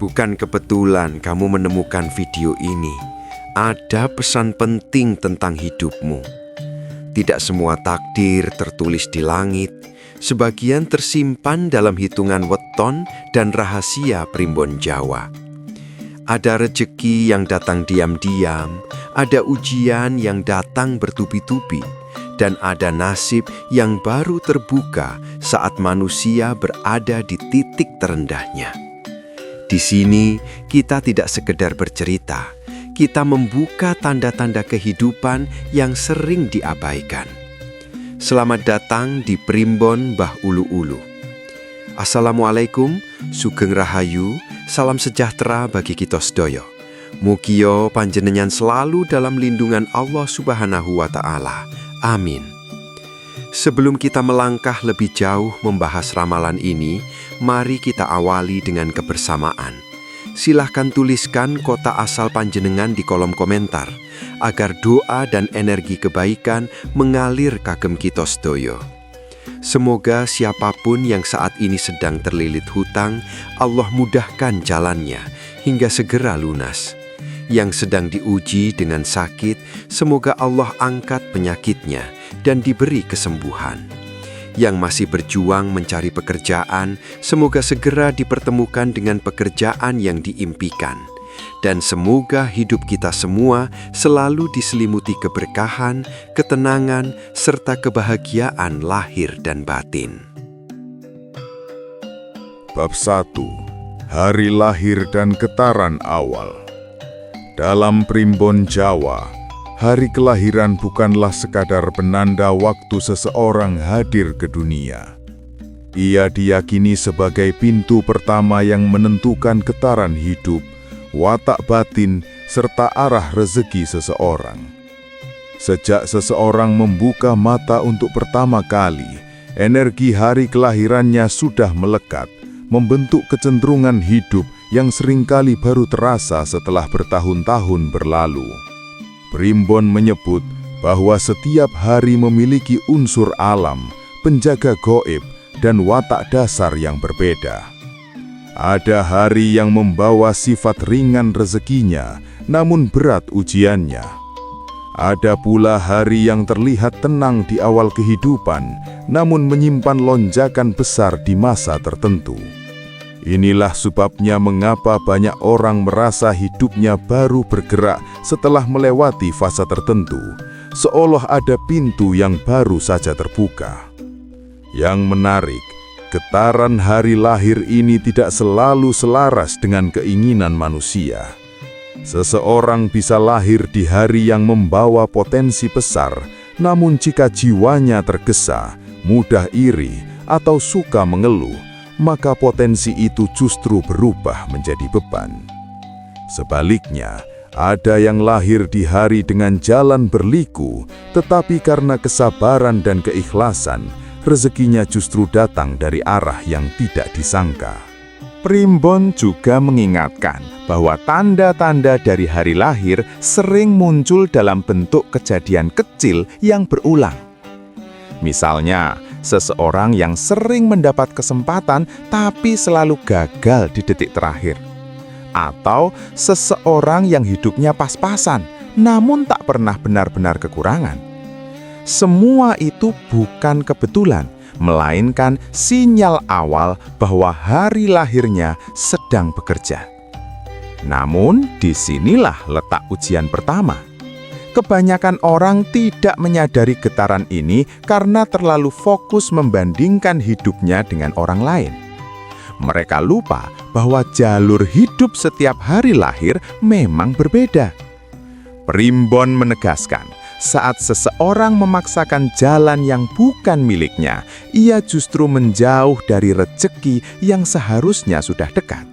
Bukan kebetulan kamu menemukan video ini. Ada pesan penting tentang hidupmu. Tidak semua takdir tertulis di langit. Sebagian tersimpan dalam hitungan weton dan rahasia primbon Jawa. Ada rejeki yang datang diam-diam, ada ujian yang datang bertubi-tubi, dan ada nasib yang baru terbuka saat manusia berada di titik terendahnya. Di sini kita tidak sekedar bercerita, kita membuka tanda-tanda kehidupan yang sering diabaikan. Selamat datang di Primbon Mbah Ulu Ulu. Assalamualaikum, sugeng rahayu, salam sejahtera bagi kita sedaya. Mugia panjenengan selalu dalam lindungan Allah Subhanahu wa Ta'ala. Amin. Sebelum kita melangkah lebih jauh membahas ramalan ini, mari kita awali dengan kebersamaan. Silahkan tuliskan kota asal panjenengan di kolom komentar, agar doa dan energi kebaikan mengalir kagem kita sedaya. Semoga siapapun yang saat ini sedang terlilit hutang, Allah mudahkan jalannya hingga segera lunas. Yang sedang diuji dengan sakit, semoga Allah angkat penyakitnya dan diberi kesembuhan. Yang masih berjuang mencari pekerjaan, semoga segera dipertemukan dengan pekerjaan yang diimpikan. Dan semoga hidup kita semua selalu diselimuti keberkahan, ketenangan, serta kebahagiaan lahir dan batin. Bab 1. Hari lahir dan getaran awal. Dalam primbon Jawa, hari kelahiran bukanlah sekadar penanda waktu seseorang hadir ke dunia. Ia diyakini sebagai pintu pertama yang menentukan getaran hidup, watak batin, serta arah rezeki seseorang. Sejak seseorang membuka mata untuk pertama kali, energi hari kelahirannya sudah melekat, membentuk kecenderungan hidup yang seringkali baru terasa setelah bertahun-tahun berlalu. Primbon menyebut bahwa setiap hari memiliki unsur alam, penjaga gaib, dan watak dasar yang berbeda. Ada hari yang membawa sifat ringan rezekinya, namun berat ujiannya. Ada pula hari yang terlihat tenang di awal kehidupan, namun menyimpan lonjakan besar di masa tertentu. Inilah sebabnya mengapa banyak orang merasa hidupnya baru bergerak setelah melewati fase tertentu, seolah ada pintu yang baru saja terbuka. Yang menarik, getaran hari lahir ini tidak selalu selaras dengan keinginan manusia. Seseorang bisa lahir di hari yang membawa potensi besar, namun jika jiwanya tergesa, mudah iri, atau suka mengeluh, maka potensi itu justru berubah menjadi beban. Sebaliknya, ada yang lahir di hari dengan jalan berliku, tetapi karena kesabaran dan keikhlasan, rezekinya justru datang dari arah yang tidak disangka. Primbon juga mengingatkan bahwa tanda-tanda dari hari lahir sering muncul dalam bentuk kejadian kecil yang berulang. Misalnya, seseorang yang sering mendapat kesempatan tapi selalu gagal di detik terakhir. Atau seseorang yang hidupnya pas-pasan namun tak pernah benar-benar kekurangan. Semua itu bukan kebetulan, melainkan sinyal awal bahwa hari lahirnya sedang bekerja. Namun disinilah letak ujian pertama. Kebanyakan orang tidak menyadari getaran ini karena terlalu fokus membandingkan hidupnya dengan orang lain. Mereka lupa bahwa jalur hidup setiap hari lahir memang berbeda. Primbon menegaskan, saat seseorang memaksakan jalan yang bukan miliknya, ia justru menjauh dari rezeki yang seharusnya sudah dekat.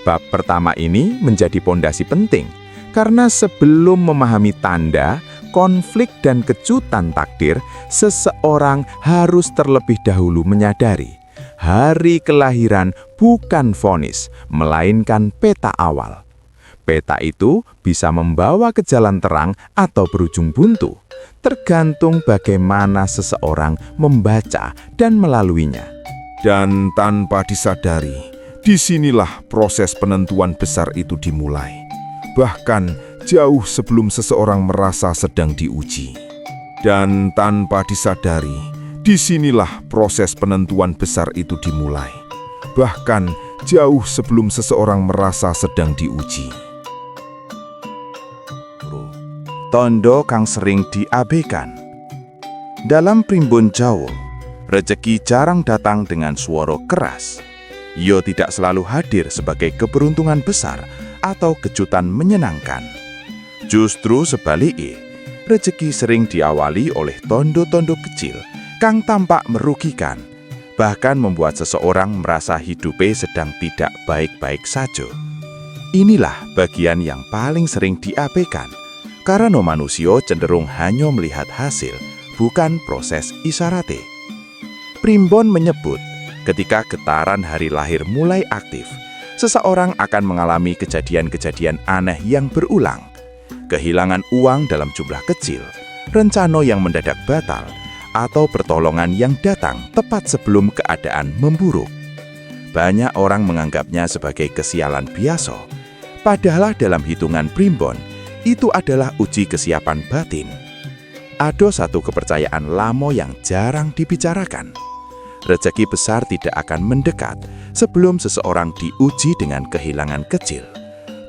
Bab pertama ini menjadi pondasi penting, karena sebelum memahami tanda, konflik, dan kejutan takdir, seseorang harus terlebih dahulu menyadari hari kelahiran bukan vonis, melainkan peta awal. Peta itu bisa membawa ke jalan terang atau berujung buntu, tergantung bagaimana seseorang membaca dan melaluinya. Dan tanpa disadari, Disinilah proses penentuan besar itu dimulai, bahkan jauh sebelum seseorang merasa sedang diuji. Dan tanpa disadari, disinilah proses penentuan besar itu dimulai, bahkan jauh sebelum seseorang merasa sedang diuji. Tondo kang sering diabaikan. Dalam primbon Jawa, rejeki jarang datang dengan suara keras. Ia tidak selalu hadir sebagai keberuntungan besar atau kejutan menyenangkan. Justru sebaliknya, rejeki sering diawali oleh tondo-tondo kecil kang tampak merugikan, bahkan membuat seseorang merasa hidupnya sedang tidak baik-baik saja. Inilah bagian yang paling sering diabaikan, karena manusia cenderung hanya melihat hasil, bukan proses isarate. Primbon menyebut, ketika getaran hari lahir mulai aktif, seseorang akan mengalami kejadian-kejadian aneh yang berulang. Kehilangan uang dalam jumlah kecil, rencana yang mendadak batal, atau pertolongan yang datang tepat sebelum keadaan memburuk. Banyak orang menganggapnya sebagai kesialan biasa, padahal dalam hitungan primbon, itu adalah uji kesiapan batin. Ada satu kepercayaan lama yang jarang dibicarakan. Rezeki besar tidak akan mendekat sebelum seseorang diuji dengan kehilangan kecil.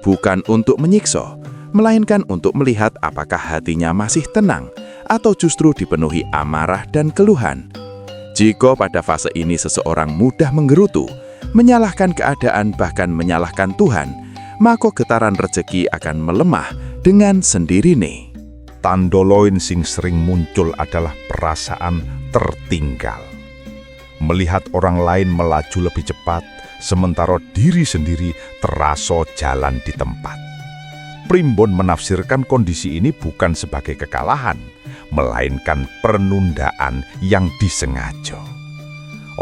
Bukan untuk menyiksa, melainkan untuk melihat apakah hatinya masih tenang atau justru dipenuhi amarah dan keluhan. Jika pada fase ini seseorang mudah menggerutu, menyalahkan keadaan bahkan menyalahkan Tuhan, maka getaran rezeki akan melemah dengan sendirinya. Tanda lain sing sering muncul adalah perasaan tertinggal. Melihat orang lain melaju lebih cepat, sementara diri sendiri terasa jalan di tempat. Primbon menafsirkan kondisi ini bukan sebagai kekalahan, melainkan penundaan yang disengaja.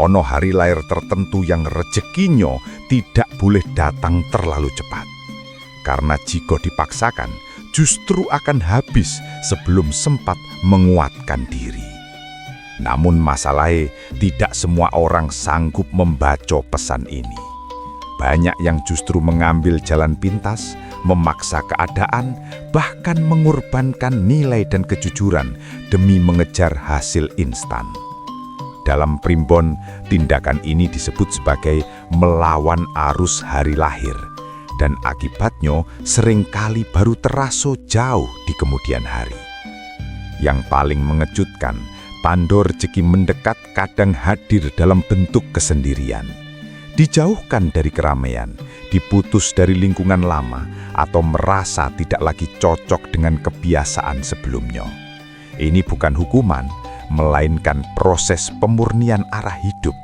Ono hari lahir tertentu yang rezekinya tidak boleh datang terlalu cepat. Karena jika dipaksakan, justru akan habis sebelum sempat menguatkan diri. Namun masalahnya, tidak semua orang sanggup membaca pesan ini. Banyak yang justru mengambil jalan pintas, memaksa keadaan, bahkan mengorbankan nilai dan kejujuran demi mengejar hasil instan. Dalam primbon, tindakan ini disebut sebagai melawan arus hari lahir, dan akibatnya seringkali baru terasa jauh di kemudian hari. Yang paling mengejutkan, tanda rezeki mendekat kadang hadir dalam bentuk kesendirian. Dijauhkan dari keramaian, diputus dari lingkungan lama, atau merasa tidak lagi cocok dengan kebiasaan sebelumnya. Ini bukan hukuman, melainkan proses pemurnian arah hidup.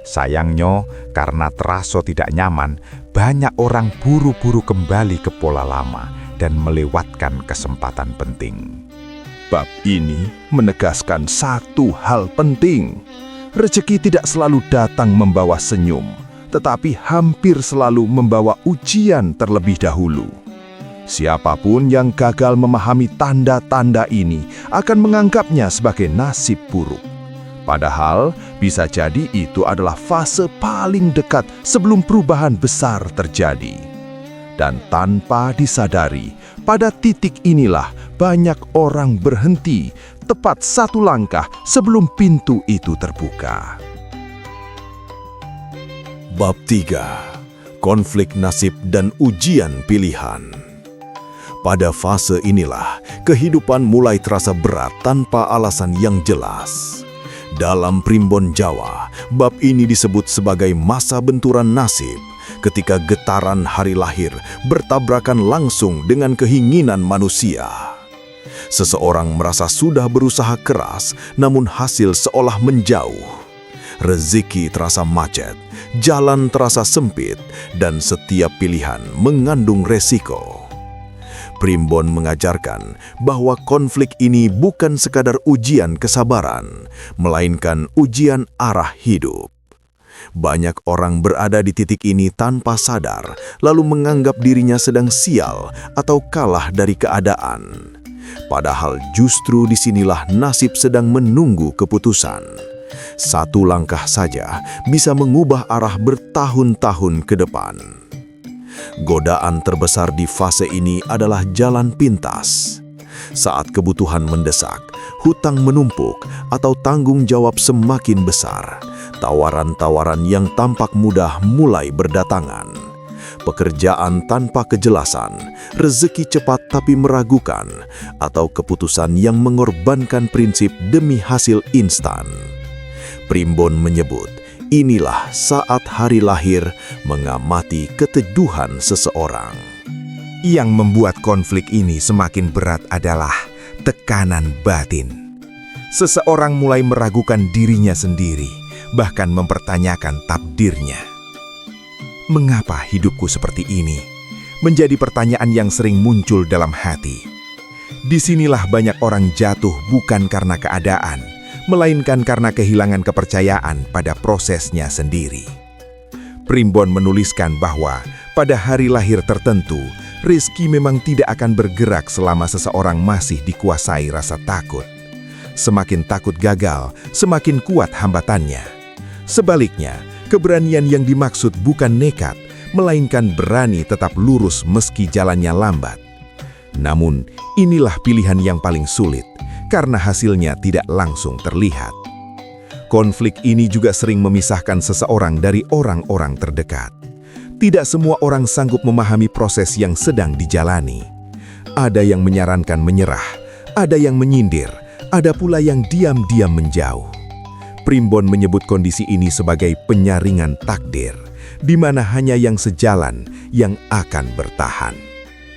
Sayangnya, karena terasa tidak nyaman, banyak orang buru-buru kembali ke pola lama dan melewatkan kesempatan penting. Bab ini menegaskan satu hal penting. Rezeki tidak selalu datang membawa senyum, tetapi hampir selalu membawa ujian terlebih dahulu. Siapapun yang gagal memahami tanda-tanda ini akan menganggapnya sebagai nasib buruk. Padahal bisa jadi itu adalah fase paling dekat sebelum perubahan besar terjadi. Dan tanpa disadari, pada titik inilah banyak orang berhenti tepat satu langkah sebelum pintu itu terbuka. Bab 3. Konflik nasib dan ujian pilihan. Pada fase inilah, kehidupan mulai terasa berat tanpa alasan yang jelas. Dalam primbon Jawa, bab ini disebut sebagai masa benturan nasib, ketika getaran hari lahir bertabrakan langsung dengan keinginan manusia. Seseorang merasa sudah berusaha keras, namun hasil seolah menjauh. Rezeki terasa macet, jalan terasa sempit, dan setiap pilihan mengandung resiko. Primbon mengajarkan bahwa konflik ini bukan sekadar ujian kesabaran, melainkan ujian arah hidup. Banyak orang berada di titik ini tanpa sadar, lalu menganggap dirinya sedang sial atau kalah dari keadaan. Padahal justru disinilah nasib sedang menunggu keputusan. Satu langkah saja bisa mengubah arah bertahun-tahun ke depan. Godaan terbesar di fase ini adalah jalan pintas. Saat kebutuhan mendesak, hutang menumpuk, atau tanggung jawab semakin besar, tawaran-tawaran yang tampak mudah mulai berdatangan. Pekerjaan tanpa kejelasan, rezeki cepat tapi meragukan, atau keputusan yang mengorbankan prinsip demi hasil instan. Primbon menyebut, inilah saat hari lahir mengamati keteduhan seseorang. Yang membuat konflik ini semakin berat adalah tekanan batin. Seseorang mulai meragukan dirinya sendiri, bahkan mempertanyakan takdirnya. Mengapa hidupku seperti ini? Menjadi pertanyaan yang sering muncul dalam hati. Disinilah banyak orang jatuh bukan karena keadaan, melainkan karena kehilangan kepercayaan pada prosesnya sendiri. Primbon menuliskan bahwa pada hari lahir tertentu, rezeki memang tidak akan bergerak selama seseorang masih dikuasai rasa takut. Semakin takut gagal, semakin kuat hambatannya. Sebaliknya, keberanian yang dimaksud bukan nekat, melainkan berani tetap lurus meski jalannya lambat. Namun, inilah pilihan yang paling sulit, karena hasilnya tidak langsung terlihat. Konflik ini juga sering memisahkan seseorang dari orang-orang terdekat. Tidak semua orang sanggup memahami proses yang sedang dijalani. Ada yang menyarankan menyerah, ada yang menyindir, ada pula yang diam-diam menjauh. Primbon menyebut kondisi ini sebagai penyaringan takdir, di mana hanya yang sejalan yang akan bertahan.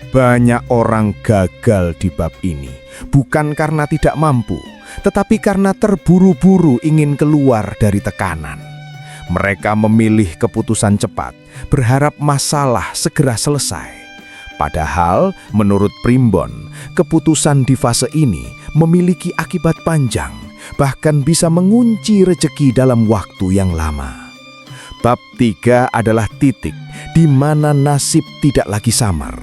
Banyak orang gagal di bab ini, bukan karena tidak mampu, tetapi karena terburu-buru ingin keluar dari tekanan. Mereka memilih keputusan cepat, berharap masalah segera selesai. Padahal, menurut Primbon, keputusan di fase ini memiliki akibat panjang, bahkan bisa mengunci rezeki dalam waktu yang lama. Bab 3 adalah titik di mana nasib tidak lagi samar.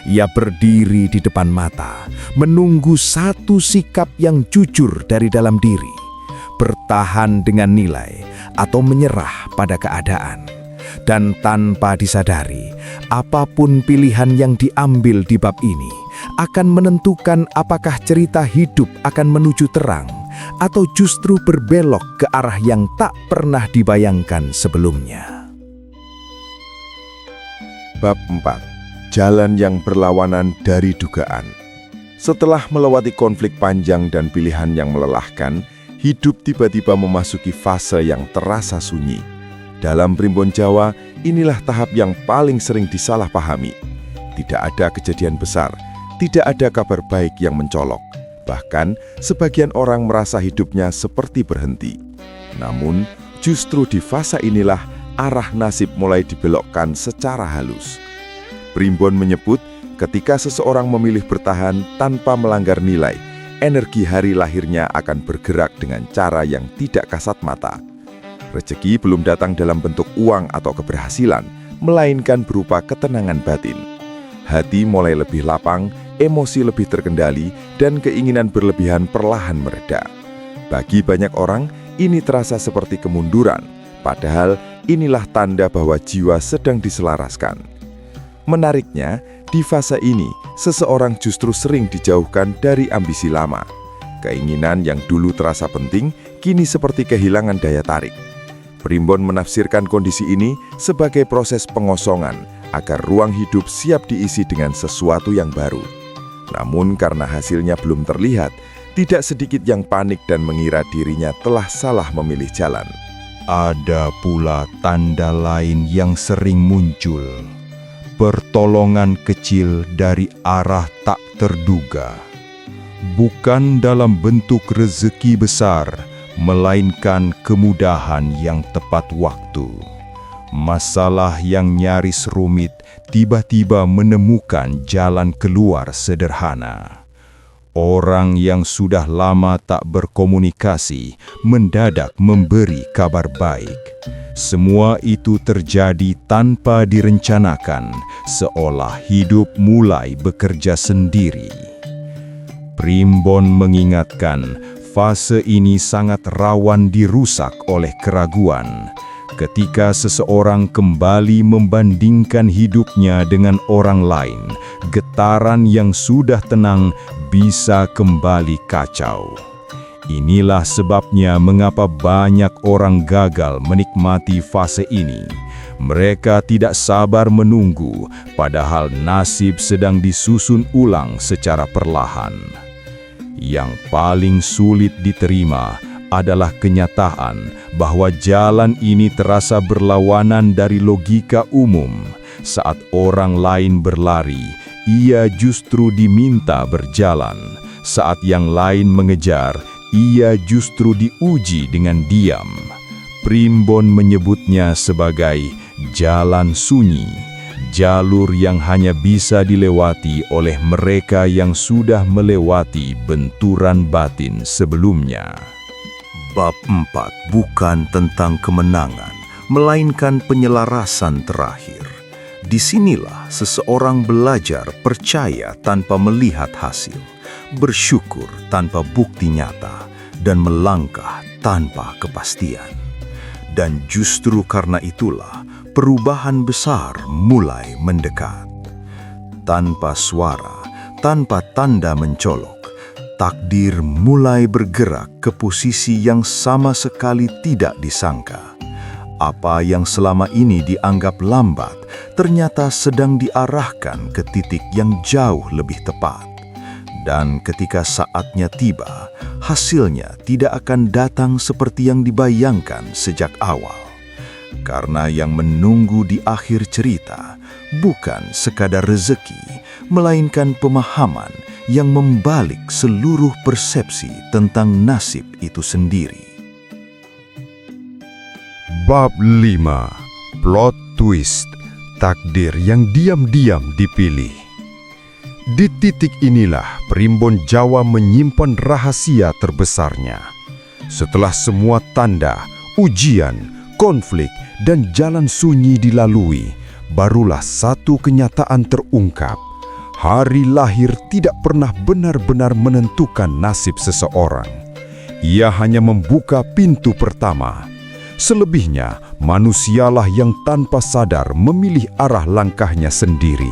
Ia berdiri di depan mata, menunggu satu sikap yang jujur dari dalam diri, bertahan dengan nilai, atau menyerah pada keadaan. Dan tanpa disadari, apapun pilihan yang diambil di bab ini akan menentukan apakah cerita hidup akan menuju terang atau justru berbelok ke arah yang tak pernah dibayangkan sebelumnya. Bab 4. Jalan yang berlawanan dari dugaan. Setelah melewati konflik panjang dan pilihan yang melelahkan, hidup tiba-tiba memasuki fase yang terasa sunyi. Dalam Primbon Jawa, inilah tahap yang paling sering disalahpahami. Tidak ada kejadian besar, tidak ada kabar baik yang mencolok. Bahkan, sebagian orang merasa hidupnya seperti berhenti. Namun, justru di fase inilah arah nasib mulai dibelokkan secara halus. Primbon menyebut, ketika seseorang memilih bertahan tanpa melanggar nilai, energi hari lahirnya akan bergerak dengan cara yang tidak kasat mata. Rezeki belum datang dalam bentuk uang atau keberhasilan, melainkan berupa ketenangan batin. Hati mulai lebih lapang, emosi lebih terkendali, dan keinginan berlebihan perlahan mereda. Bagi banyak orang, ini terasa seperti kemunduran, padahal inilah tanda bahwa jiwa sedang diselaraskan. Menariknya, di fase ini, seseorang justru sering dijauhkan dari ambisi lama. Keinginan yang dulu terasa penting, kini seperti kehilangan daya tarik. Primbon menafsirkan kondisi ini sebagai proses pengosongan, agar ruang hidup siap diisi dengan sesuatu yang baru. Namun karena hasilnya belum terlihat, tidak sedikit yang panik dan mengira dirinya telah salah memilih jalan. Ada pula tanda lain yang sering muncul. Pertolongan kecil dari arah tak terduga. Bukan dalam bentuk rezeki besar, melainkan kemudahan yang tepat waktu. Masalah yang nyaris rumit tiba-tiba menemukan jalan keluar sederhana. Orang yang sudah lama tak berkomunikasi mendadak memberi kabar baik. Semua itu terjadi tanpa direncanakan, seolah hidup mulai bekerja sendiri. Primbon mengingatkan, Fase ini sangat rawan dirusak oleh keraguan ketika seseorang kembali membandingkan hidupnya dengan orang lain. Getaran yang sudah tenang bisa kembali kacau. Inilah sebabnya mengapa banyak orang gagal menikmati fase ini. Mereka tidak sabar menunggu, padahal nasib sedang disusun ulang secara perlahan. Yang paling sulit diterima adalah kenyataan bahwa jalan ini terasa berlawanan dari logika umum. Saat orang lain berlari, ia justru diminta berjalan. Saat yang lain mengejar, ia justru diuji dengan diam. Primbon menyebutnya sebagai jalan sunyi, jalur yang hanya bisa dilewati oleh mereka yang sudah melewati benturan batin sebelumnya. Bab 4 bukan tentang kemenangan, melainkan penyelarasan terakhir. Disinilah seseorang belajar percaya tanpa melihat hasil, bersyukur tanpa bukti nyata, dan melangkah tanpa kepastian. Dan justru karena itulah perubahan besar mulai mendekat. Tanpa suara, tanpa tanda mencolok, takdir mulai bergerak ke posisi yang sama sekali tidak disangka. Apa yang selama ini dianggap lambat, ternyata sedang diarahkan ke titik yang jauh lebih tepat. Dan ketika saatnya tiba, hasilnya tidak akan datang seperti yang dibayangkan sejak awal. Karena yang menunggu di akhir cerita bukan sekadar rezeki, melainkan pemahaman yang membalik seluruh persepsi tentang nasib itu sendiri. Bab 5. Plot twist. Takdir yang diam-diam dipilih. Di titik inilah Primbon Jawa menyimpan rahasia terbesarnya. Setelah semua tanda, ujian, konflik, dan jalan sunyi dilalui, barulah satu kenyataan terungkap. Hari lahir tidak pernah benar-benar menentukan nasib seseorang. Ia hanya membuka pintu pertama. Selebihnya, manusialah yang tanpa sadar memilih arah langkahnya sendiri.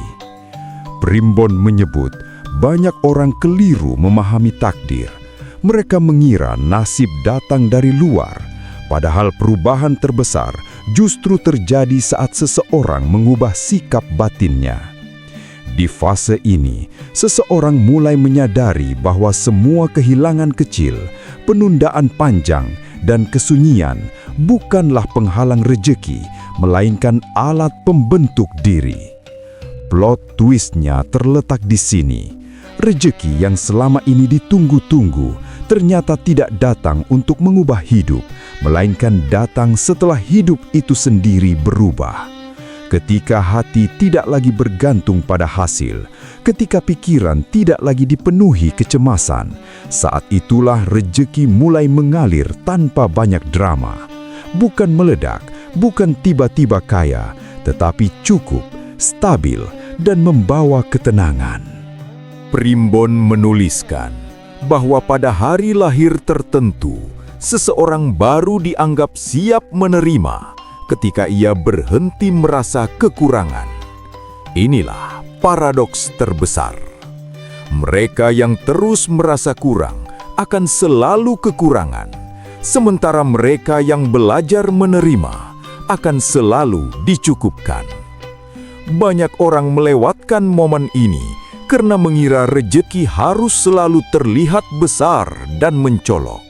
Primbon menyebut, banyak orang keliru memahami takdir. Mereka mengira nasib datang dari luar, padahal perubahan terbesar justru terjadi saat seseorang mengubah sikap batinnya. Di fase ini, seseorang mulai menyadari bahwa semua kehilangan kecil, penundaan panjang, dan kesunyian bukanlah penghalang rejeki, melainkan alat pembentuk diri. Plot twistnya terletak di sini. Rejeki yang selama ini ditunggu-tunggu ternyata tidak datang untuk mengubah hidup, melainkan datang setelah hidup itu sendiri berubah. Ketika hati tidak lagi bergantung pada hasil, ketika pikiran tidak lagi dipenuhi kecemasan, saat itulah rejeki mulai mengalir tanpa banyak drama. Bukan meledak, bukan tiba-tiba kaya, tetapi cukup, stabil, dan membawa ketenangan. Primbon menuliskan bahwa pada hari lahir tertentu, seseorang baru dianggap siap menerima ketika ia berhenti merasa kekurangan. Inilah paradoks terbesar. Mereka yang terus merasa kurang akan selalu kekurangan, sementara mereka yang belajar menerima akan selalu dicukupkan. Banyak orang melewatkan momen ini karena mengira rejeki harus selalu terlihat besar dan mencolok.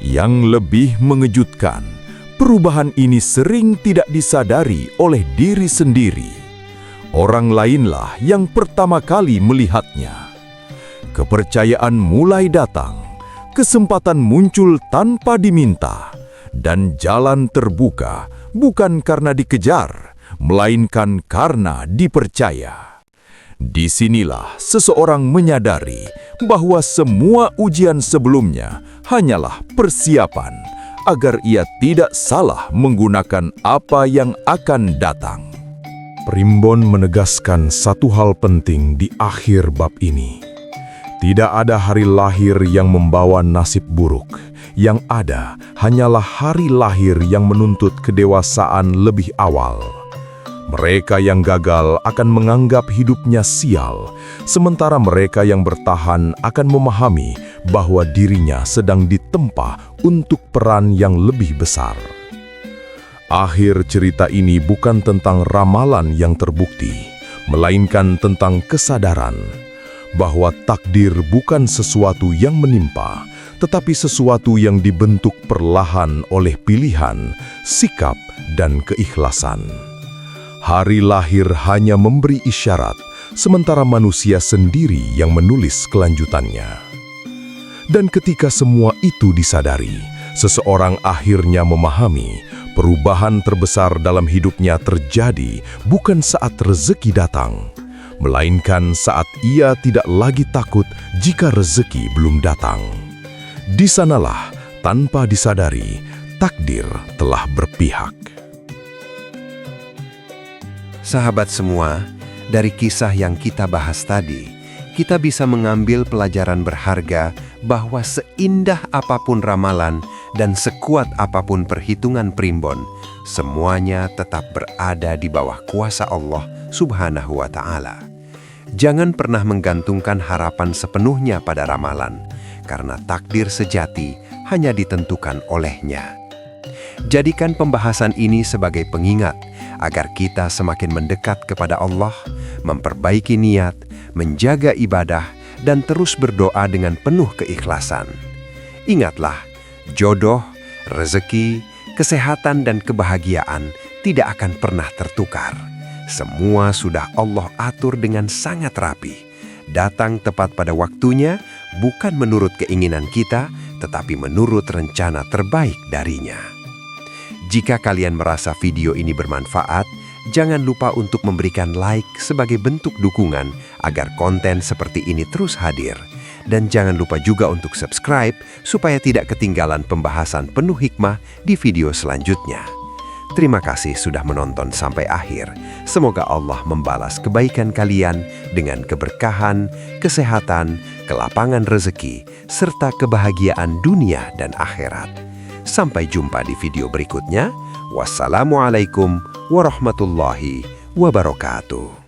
Yang lebih mengejutkan, perubahan ini sering tidak disadari oleh diri sendiri. Orang lainlah yang pertama kali melihatnya. Kepercayaan mulai datang, kesempatan muncul tanpa diminta, dan jalan terbuka bukan karena dikejar, melainkan karena dipercaya. Disinilah seseorang menyadari bahwa semua ujian sebelumnya hanyalah persiapan agar ia tidak salah menggunakan apa yang akan datang. Primbon menegaskan satu hal penting di akhir bab ini. Tidak ada hari lahir yang membawa nasib buruk. Yang ada hanyalah hari lahir yang menuntut kedewasaan lebih awal. Mereka yang gagal akan menganggap hidupnya sial, sementara mereka yang bertahan akan memahami bahwa dirinya sedang ditempa untuk peran yang lebih besar. Akhir cerita ini bukan tentang ramalan yang terbukti, melainkan tentang kesadaran bahwa takdir bukan sesuatu yang menimpa, tetapi sesuatu yang dibentuk perlahan oleh pilihan, sikap, dan keikhlasan. Hari lahir hanya memberi isyarat, sementara manusia sendiri yang menulis kelanjutannya. Dan ketika semua itu disadari, seseorang akhirnya memahami perubahan terbesar dalam hidupnya terjadi bukan saat rezeki datang, melainkan saat ia tidak lagi takut jika rezeki belum datang. Di sanalah, tanpa disadari, takdir telah berpihak. Sahabat semua, dari kisah yang kita bahas tadi, kita bisa mengambil pelajaran berharga bahwa seindah apapun ramalan dan sekuat apapun perhitungan primbon, semuanya tetap berada di bawah kuasa Allah Subhanahu wa Ta'ala. Jangan pernah menggantungkan harapan sepenuhnya pada ramalan, karena takdir sejati hanya ditentukan olehnya. Jadikan pembahasan ini sebagai pengingat agar kita semakin mendekat kepada Allah, memperbaiki niat, menjaga ibadah, dan terus berdoa dengan penuh keikhlasan. Ingatlah, jodoh, rezeki, kesehatan, dan kebahagiaan tidak akan pernah tertukar. Semua sudah Allah atur dengan sangat rapi. Datang tepat pada waktunya, bukan menurut keinginan kita, tetapi menurut rencana terbaik darinya. Jika kalian merasa video ini bermanfaat, jangan lupa untuk memberikan like sebagai bentuk dukungan agar konten seperti ini terus hadir. Dan jangan lupa juga untuk subscribe supaya tidak ketinggalan pembahasan penuh hikmah di video selanjutnya. Terima kasih sudah menonton sampai akhir. Semoga Allah membalas kebaikan kalian dengan keberkahan, kesehatan, kelapangan rezeki, serta kebahagiaan dunia dan akhirat. Sampai jumpa di video berikutnya. Wassalamualaikum warahmatullahi wabarakatuh.